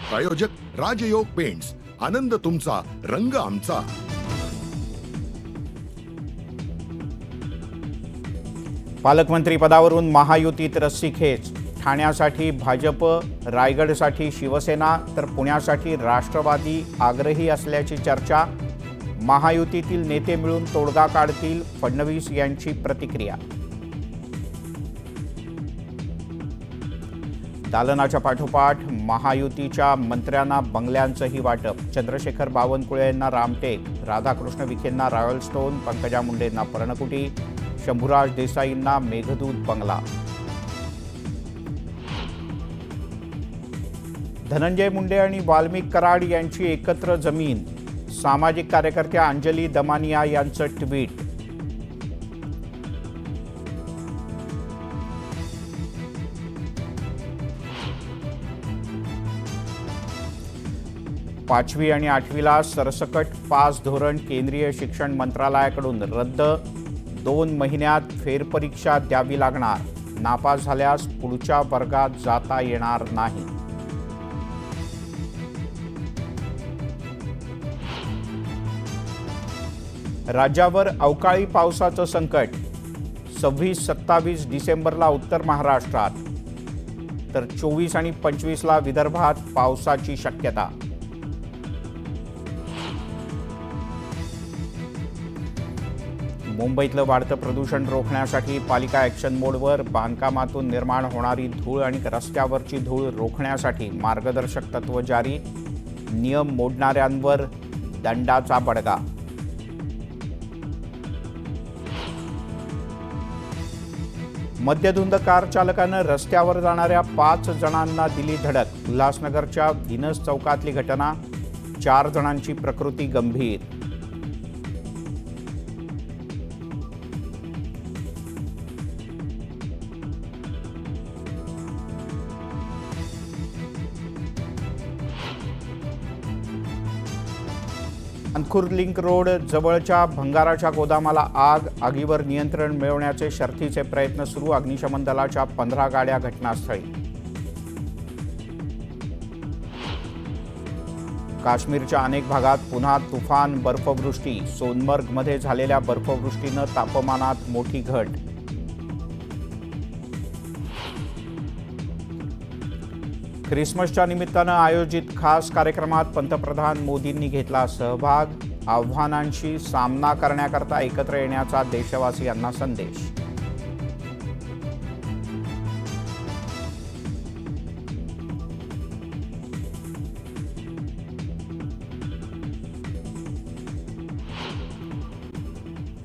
प्रायोजक राजयोग पेंट्स, आनंद तुमचा, रंग आमचा। पालकमंत्री पदावरून महायुतीत रस्सीखेच, ठाण्यासाठी भाजप, रायगडसाठी शिवसेना तर पुण्यासाठी राष्ट्रवादी आग्रही असल्याची चर्चा। महायुतीतील नेते मिळून तोडगा काढतील, फडणवीस यांची प्रतिक्रिया। दालनाच्या पाठोपाठ महायुतीच्या मंत्र्यांना बंगल्यांचंही वाटप। चंद्रशेखर बावनकुळे यांना रामटेक, राधाकृष्ण विखेंना रॉयल स्टोन, पंकजा मुंडेंना पर्णकुटी, शंभूराज देसाईंना मेघदूत बंगला। धनंजय मुंडे आणि वाल्मिक कराड यांची एकत्र जमीन। सामाजिक कार्यकर्त्या अंजली दमानिया यांचं ट्विट। पाचवी आणि आठवीला सरसकट पास धोरण केंद्रीय शिक्षण मंत्रालयाकडून रद्द। 2 महिन्यात फेरपरीक्षा द्यावी लागणार, नापास झाल्यास पुढच्या वर्गात जाता येणार नाही। राज्यावर अवकाळी पावसाचं संकट। 26-27 डिसेंबरला उत्तर महाराष्ट्रात तर 24 आणि 25ला विदर्भात पावसाची शक्यता। मुंबईतलं वाढतं प्रदूषण रोखण्यासाठी पालिका ॲक्शन मोडवर। बांधकामातून निर्माण होणारी धूळ आणि रस्त्यावरची धूळ रोखण्यासाठी मार्गदर्शक तत्त्व जारी। नियम मोडणाऱ्यांवर दंडाचा बडगा। मद्यधुंद कार चालकानं रस्त्यावर जाणाऱ्या 5 जणांना दिली धडक। उल्हासनगरच्या व्हिनस चौकातली घटना। 4 जणांची प्रकृती गंभीर। अंकुर लिंक रोड जवळच्या भंगाराच्या गोदामाला आग। आगीवर नियंत्रण मिळवण्याचे शर्थीचे प्रयत्न सुरू। अग्निशमन दलाच्या 15 गाड्या घटनास्थळी। काश्मीरच्या अनेक भागात पुन्हा तुफान बर्फवृष्टी। सोनमर्गमध्ये झालेल्या बर्फवृष्टीनं तापमानात मोठी घट। ख्रिसमसच्या निमित्तानं आयोजित खास कार्यक्रमात पंतप्रधान मोदींनी घेतला सहभाग। आव्हानांशी सामना करण्याकरता एकत्र येण्याचा देशवासियांना संदेश।